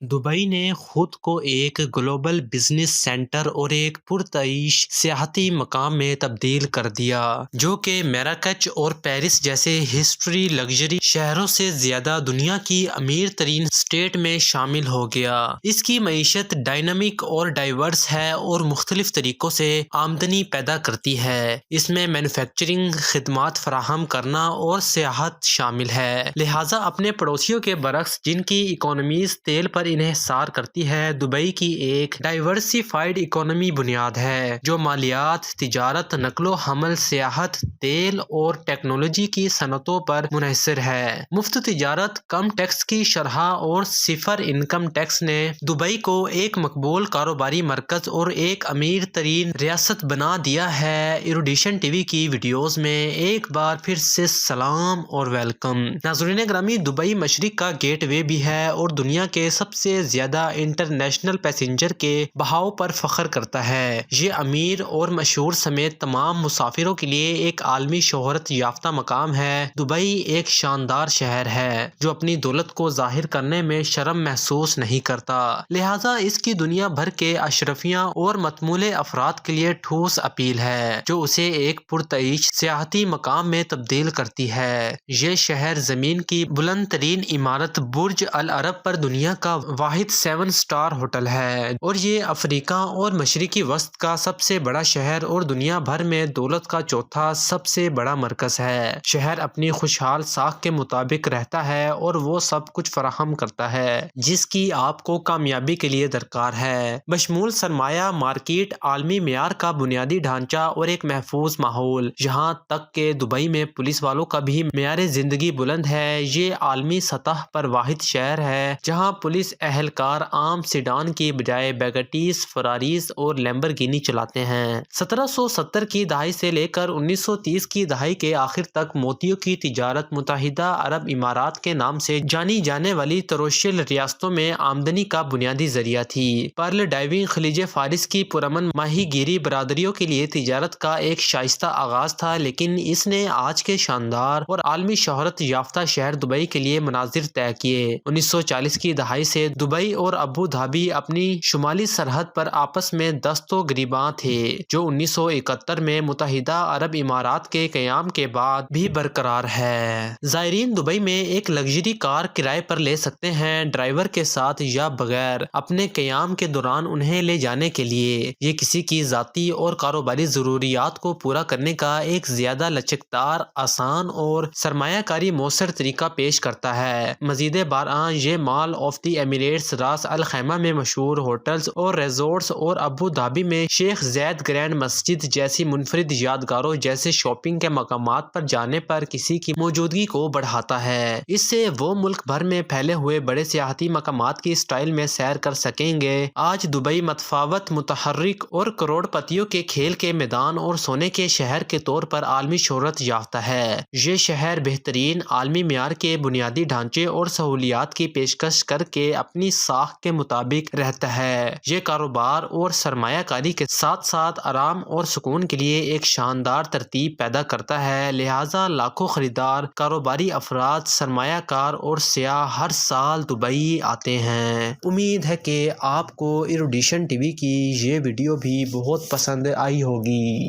Dubai ने खुद को एक ग्लोबल बिजनेस सेंटर और एक पुरतईश सियाहती मकाम में तब्दील कर दिया, जो कि मैराकच और पेरिस जैसे हिस्ट्री लग्जरी शहरों से ज़्यादा दुनिया की अमीर तरीन स्टेट में शामिल हो गया। इसकी मईशत डायनामिक और डाइवर्स है और मुख्तलिफ तरीक़ों से आमदनी पैदा करती है। इसमें मैन्युफैक्चरिंग, खिदमात फराहम करना और सियाहत शामिल है। लिहाजा अपने पड़ोसियों के बरक्स, जिनकी इकोनॉमीज़ तेल पर इन्हिसार करती है, दुबई की एक डाइवर्सिफाइड इकोनॉमी बुनियाद है जो मालियात, तिजारत, नकलो हमल, सियाहत, तेल और टेक्नोलॉजी की सनतों पर मुनहसर है। मुफ्त तिजारत, कम टैक्स की शरह और सिफर इनकम टैक्स ने दुबई को एक मकबूल कारोबारी मरकज और एक अमीर तरीन रियासत बना दिया है। इरुडिशन टीवी की वीडियोस में एक बार फिर से सलाम और वेलकम। नाज़रीन ग्रामी, दुबई मशरिक का गेट वे भी है और दुनिया के सबसे ज्यादा इंटरनेशनल पैसेंजर के बहाव पर फख्र करता है। ये अमीर और मशहूर समेत तमाम मुसाफिरों के लिए एक आलमी शोहरत याफ्ता मकाम है। दुबई एक शानदार शहर है जो अपनी दौलत को जाहिर करने में शर्म महसूस नहीं करता, लिहाजा इसकी दुनिया भर के अशरफिया और मतमूले अफराद के लिए ठोस अपील है जो उसे एक पुरतईश सियाहती मकाम में तब्दील करती है। ये शहर जमीन की बुलंद तरीन इमारत बुर्ज अल अरब पर दुनिया का वाहिद 7 स्टार होटल है और ये अफ्रीका और मशरिकी वस्त का सबसे बड़ा शहर और दुनिया भर में दौलत का चौथा सबसे बड़ा मरकज है। शहर अपनी खुशहाल साख के मुताबिक रहता है और वो सब कुछ फराहम करता है जिसकी आपको कामयाबी के लिए दरकार है, बशमूल सरमाया, मार्केट, आलमी मेयार का बुनियादी ढांचा और एक महफूज माहौल। यहाँ तक के दुबई में पुलिस वालों का भी मेयार जिंदगी बुलंद है। ये आलमी सतह पर वाहिद शहर है जहाँ पुलिस एहलकार आम सिडान की बजाय बैगटीज, फरारीज और लैम्बोर्गिनी चलाते हैं। 1770 की दहाई से लेकर 1930 की दहाई के आखिर तक मोतियों की तिजारत मुत्तहिदा अरब इमारात के नाम से जानी जाने वाली तरोशिल रियासतों में आमदनी का बुनियादी जरिया थी। पर्ल डाइविंग खलीज फारिस की पुरअमन माहीगीरी बरादरियों के लिए तिजारत का एक शाइस्ता आगाज था, लेकिन इसने आज के शानदार और आलमी शोहरत याफ्ता शहर दुबई के लिए मनाजिर तय किए। 1940 की दहाई से दुबई और अबू धाबी अपनी शुमाली सरहद पर आपस में दस्तो गिरीबां थे, जो 1971 में मुत्तहिदा अरब इमारात के क़याम के बाद भी बरकरार है। ज़ायरीन दुबई में एक लग्जरी कार किराए पर ले सकते हैं, ड्राइवर के साथ या बगैर, अपने क़याम के दौरान उन्हें ले जाने के लिए। ये किसी की ज़ाती और कारोबारी ज़रूरियात को पूरा करने का एक ज़्यादा लचकदार, आसान और सरमायाकारी मौसर तरीका पेश करता है। मज़ीद बारआं ये मॉल ऑफ द एमिरेट्स, रास अल खैमा में मशहूर होटल्स और रिजॉर्ट्स और अबू धाबी में शेख ज़ैद ग्रैंड मस्जिद जैसी मुनफरिद यादगारों जैसे शॉपिंग के मकामात पर जाने पर किसी की मौजूदगी को बढ़ाता है। इससे वो मुल्क भर में फैले हुए बड़े सियाहती मकामात की स्टाइल में सैर कर सकेंगे। आज दुबई मतफावत, मुतहर्रिक और करोड़पतियों के खेल के मैदान और सोने के शहर के तौर पर आलमी शोहरत याफ्ता है। ये शहर बेहतरीन आलमी मेयार के बुनियादी ढांचे और सहूलियात की पेशकश करके अपनी साख के मुताबिक रहता है। ये कारोबार और सरमायाकारी के साथ साथ आराम और सुकून के लिए एक शानदार तरतीब पैदा करता है, लिहाजा लाखों खरीदार, कारोबारी अफराद, सरमायाकार और सियाह हर साल दुबई आते हैं। उम्मीद है कि आपको इरुडिशन टीवी की ये वीडियो भी बहुत पसंद आई होगी।